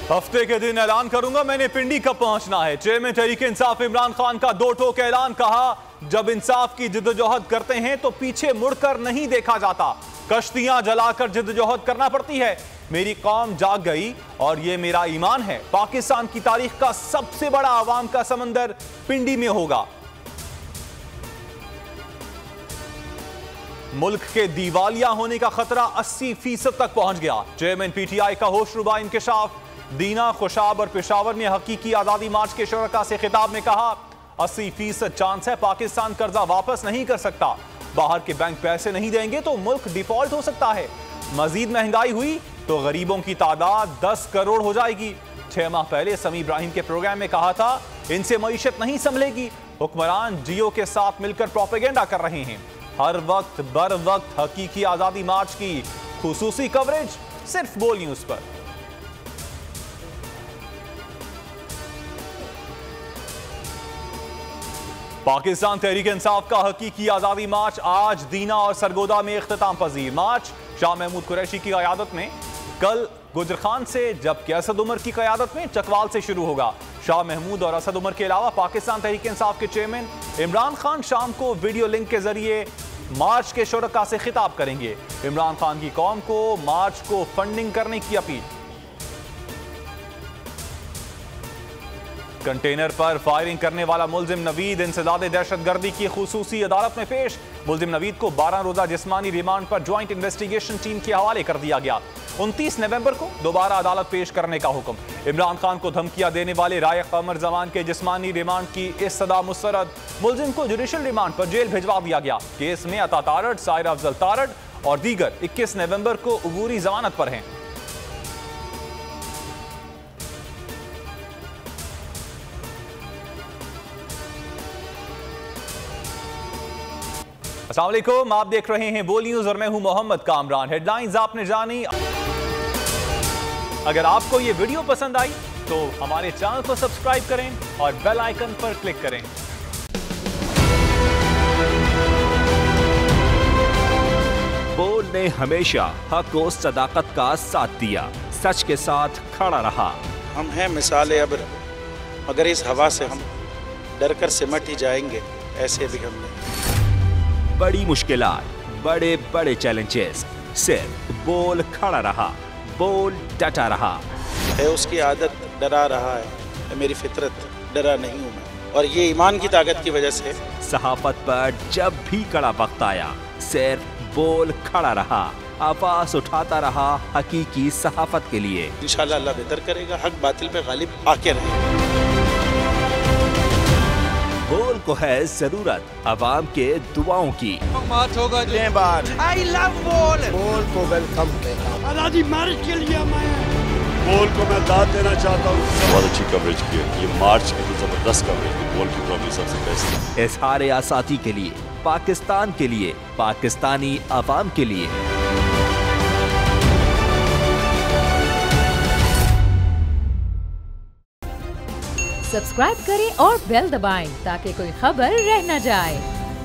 हफ्ते के दिन ऐलान करूंगा मैंने पिंडी कब पहुंचना है। चेयरमैन तहरीक इंसाफ इमरान खान का दो टोक ऐलान। कहा, जब इंसाफ की जिद्दोजहद करते हैं तो पीछे मुड़कर नहीं देखा जाता। कश्तियां जलाकर जिद्दोजहद करना पड़ती है। मेरी कौम जाग गई और ये मेरा ईमान है। पाकिस्तान की तारीख का सबसे बड़ा आवाम का समंदर पिंडी में होगा। मुल्क के दिवालिया होने का खतरा 80% तक पहुंच गया। चेयरमैन पीटीआई का होशरुबा इंकशाफ। दीना, खुशाब और पेशावर में हकीकी आजादी मार्च के शुरका से खिताब में कहा, 80% चांस है पाकिस्तान कर्जा वापस नहीं कर सकता। बाहर के बैंक पैसे नहीं देंगे तो मुल्क डिफॉल्ट हो सकता है। मजीद महंगाई हुई तो गरीबों की तादाद 10 करोड़ हो जाएगी। 6 माह पहले समी इब्राहिम के प्रोग्राम में कहा था, इनसे मईशत नहीं संभलेगी। हुक्मरान जियो के साथ मिलकर प्रोपेगेंडा कर रहे हैं। हर वक्त बर वक्त हकीकी आजादी मार्च की खुसूसी कवरेज सिर्फ बोल न्यूज पर। पाकिस्तान तहरीक इंसाफ का हकीकी आजादी मार्च आज दीना और सरगोदा में इख्तिताम पजीर। मार्च शाह महमूद कुरैशी की क़यादत में, कल गुजर खान से, जबकि असद उमर की क़यादत में चकवाल से शुरू होगा। शाह महमूद और असद उमर के अलावा पाकिस्तान तहरीक इंसाफ के चेयरमैन इमरान खान शाम को वीडियो लिंक के जरिए मार्च के शुरका से खिताब करेंगे। इमरान खान की कौम को मार्च को फंडिंग करने की अपील। कंटेनर पर फायरिंग करने वाला मुल्जिम नवीद इंसदादे दहशतगर्दी की खुसूसी अदालत में पेश। मुल्जिम नवीद को 12 रोजा जिस्मानी रिमांड पर ज्वाइंट इन्वेस्टिगेशन टीम के हवाले कर दिया गया। 29 नवंबर को दोबारा अदालत पेश करने का हुक्म। इमरान खान को धमकियां देने वाले राय कमर जमान के जिस्मानी रिमांड की इस्तदा मुस्तरद। मुल्जिम को जुडिशल रिमांड पर जेल भिजवा दिया गया। केस में अता तारड़, सायरा अफजल तारड़ और दीगर 21 नवंबर को अबूरी जमानत पर हैं। अस्सलाम वालेकुम, आप देख रहे हैं बोल न्यूज और मैं हूं मोहम्मद कामरान। हेडलाइंस आपने जानी। अगर आपको ये वीडियो पसंद आई तो हमारे चैनल को सब्सक्राइब करें और बेल आइकन पर क्लिक करें। बोल ने हमेशा हक और सदाकत का साथ दिया, सच के साथ खड़ा रहा। हम हैं मिसाल अब्र, मगर इस हवा से हम डरकर सिमट ही जाएंगे, ऐसे भी हमने। बड़ी मुश्किलात, बड़े बड़े चैलेंजेस, सिर्फ बोल खड़ा रहा, बोल डटा रहा। है उसकी आदत डरा रहा है, मेरी फितरत डरा नहीं हूँ मैं, और ये ईमान की ताकत की वजह से। सहाफत पर जब भी कड़ा वक्त आया, सिर्फ बोल खड़ा रहा, आवाज उठाता रहा हकीकी सहाफत के लिए। इंशाल्लाह अल्लाह बेहतर करेगा, हक बातिल पे गालिब आके रहेगा। बोल को है जरूरत अवाम के दुआओं की। मार्च होगा आई लव बोल। बोल को वेलकम कहता आजादी मार्च के लिए मैं बोल को मैं दाद देना चाहता हूँ। बहुत अच्छी कवरेज की है ये मार्च की, तो जबरदस्त कवरेज की। बोल की प्रॉब्लम सबसे बेस्ट। इज़हार आज़ादी के लिए, पाकिस्तान के लिए, पाकिस्तानी अवाम के लिए। सब्सक्राइब करें और बेल दबाएं ताकि कोई खबर रह न जाए।